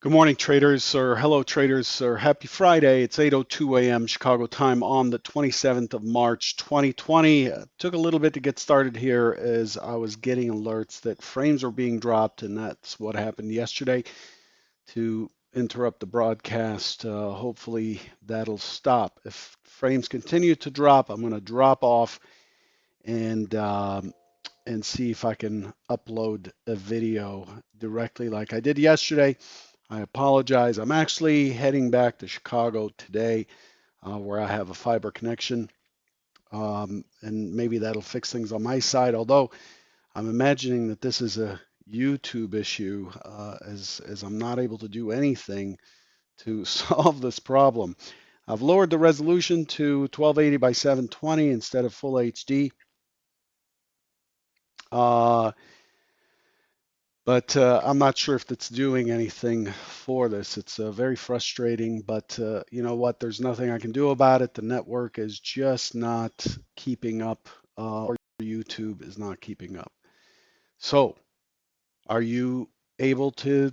Good morning, traders, or hello, traders, or happy Friday. It's 8:02 a.m. Chicago time on the 27th of March, 2020. Took a little bit to get started here as I was getting alerts that frames were being dropped, and that's what happened yesterday to interrupt the broadcast. Hopefully, that'll stop. If frames continue to drop, I'm going to drop off and see if I can upload a video directly like I did yesterday. I apologize. I'm actually heading back to Chicago today, where I have a fiber connection, and maybe that'll fix things on my side. Although I'm imagining that this is a YouTube issue, as I'm not able to do anything to solve this problem. I've lowered the resolution to 1280 by 720 instead of full HD. Uh, But I'm not sure if that's doing anything for this. It's very frustrating, but you know what? There's nothing I can do about it. The network is just not keeping up, or YouTube is not keeping up. So, are you able to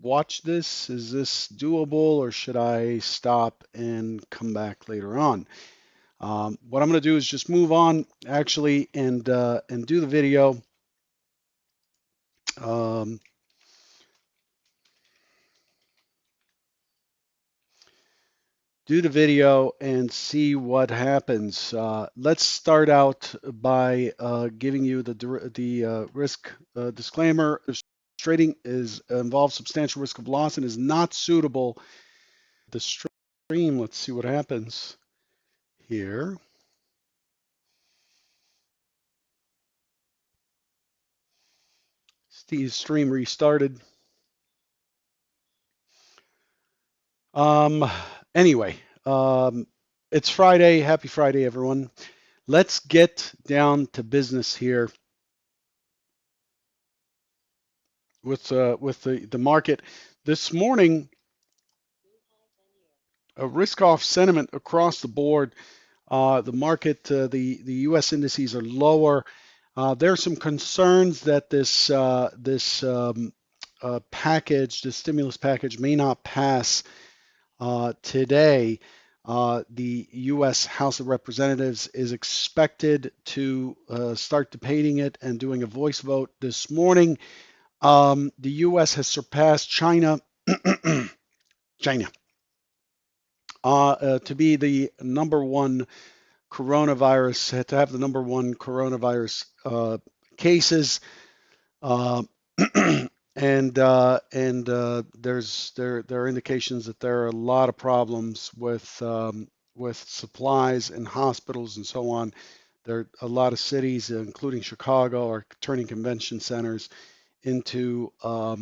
watch this? Is this doable, or should I stop and come back later on? What I'm going to do is just move on, actually, and do the video. Um, do the video and see what happens. Let's start out by giving you the risk disclaimer. Trading is involves substantial risk of loss and is not suitable. The stream. Let's see what happens here. Steve's stream restarted. Um, anyway, um, it's Friday. Happy Friday, everyone. Let's get down to business here with the market this morning. A risk-off sentiment across the board. The market, the U.S. indices are lower. There are some concerns that this package, the stimulus package, may not pass today. The U.S. House of Representatives is expected to start debating it and doing a voice vote this morning. The U.S. has surpassed China. China to be the number one coronavirus, to have the number one coronavirus cases, uh, and there are indications that there are a lot of problems with supplies and hospitals and so on. There are a lot of cities, including Chicago, are turning convention centers into a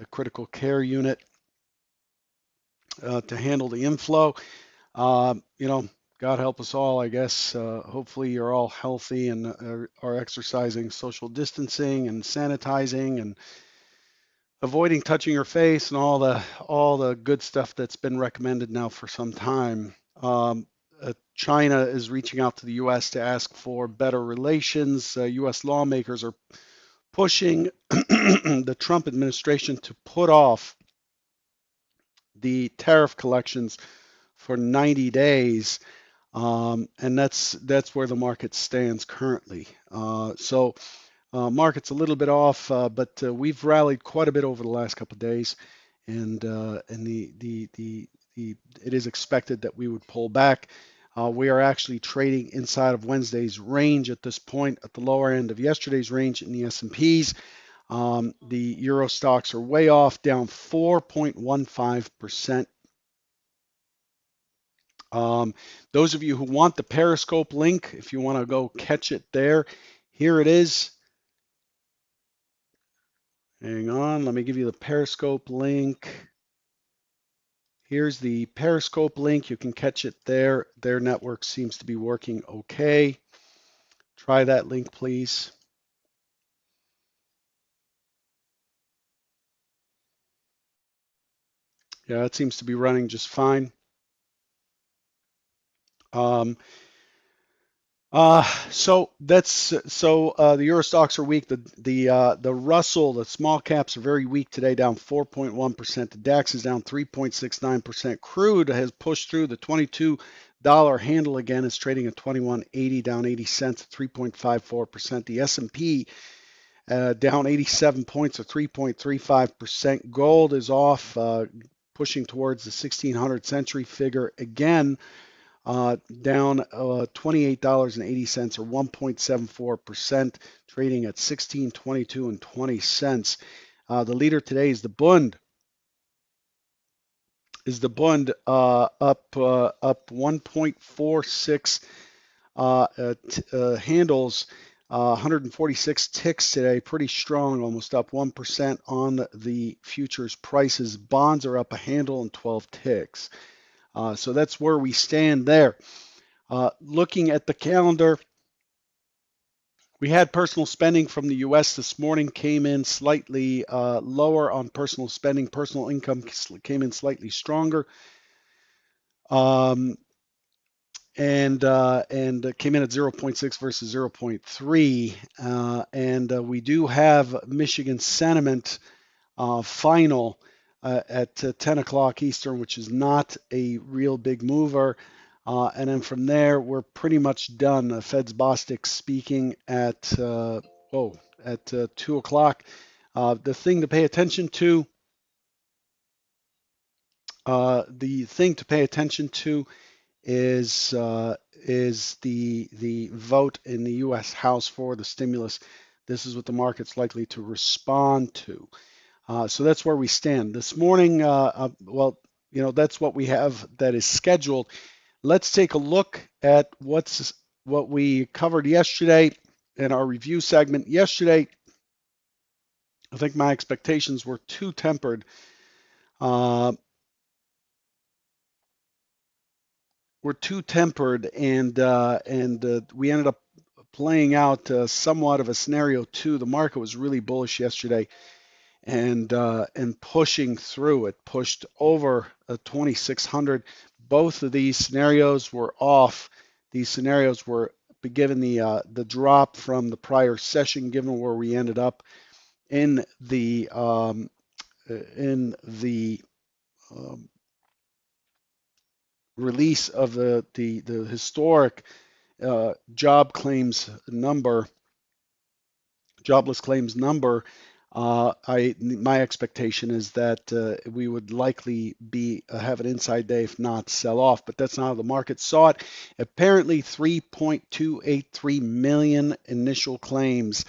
critical care unit to handle the inflow. You know, God help us all, I guess. Hopefully, you're all healthy and are exercising social distancing and sanitizing and avoiding touching your face and all the good stuff that's been recommended now for some time. China is reaching out to the U.S. to ask for better relations. U.S. lawmakers are pushing the Trump administration to put off the tariff collections for 90 days. And that's where the market stands currently. Market's a little bit off, but we've rallied quite a bit over the last couple of days, and it is expected that we would pull back. We are actually trading inside of Wednesday's range at this point, at the lower end of yesterday's range in the S&Ps. The Euro stocks are way off, down 4.15%. Those of you who want the Periscope link, if you want to go catch it there, here it is. Hang on, let me give you the Periscope link. Here's the Periscope link. You can catch it there. Their network seems to be working okay. Try that link, please. Yeah, it seems to be running just fine. Um, So the Euro stocks are weak. The Russell, the small caps are very weak today, down 4.1%. The DAX is down 3.69%. Crude has pushed through the $22 handle again. It's trading at 21.80, down 80 cents, 3.54%. The S&P down 87 points, or 3.35%. Gold is off, pushing towards the 1600 century figure again. Down $28.80 or 1.74%, trading at 16.22 and 20 cents. The leader today is the Bund. Up 1.46 handles, 146 ticks today, pretty strong, almost up 1% on the futures prices. Bonds are up a handle and 12 ticks. So that's where we stand there. Looking at the calendar, we had personal spending from the U.S. this morning, came in slightly lower on personal spending. Personal income came in slightly stronger, and came in at 0.6 versus 0.3. And we do have Michigan sentiment final at 10 o'clock Eastern, which is not a real big mover. And then from there, we're pretty much done. Fed's Bostic speaking at 2 o'clock. The thing to pay attention to, is the vote in the U.S. House for the stimulus. This is what the market's likely to respond to. So that's where we stand this morning. That's what we have that is scheduled. Let's take a look at what we covered yesterday in our review segment. Yesterday, I think my expectations were too tempered. And we ended up playing out somewhat of a scenario two. The market was really bullish yesterday, and pushing through. It pushed over 2,600. Both of these scenarios were off. These scenarios were given the drop from the prior session, given where we ended up in the release of the historic jobless claims number. My expectation is that we would likely have an inside day, if not sell off, but that's not how the market saw it. Apparently 3.283 million initial claims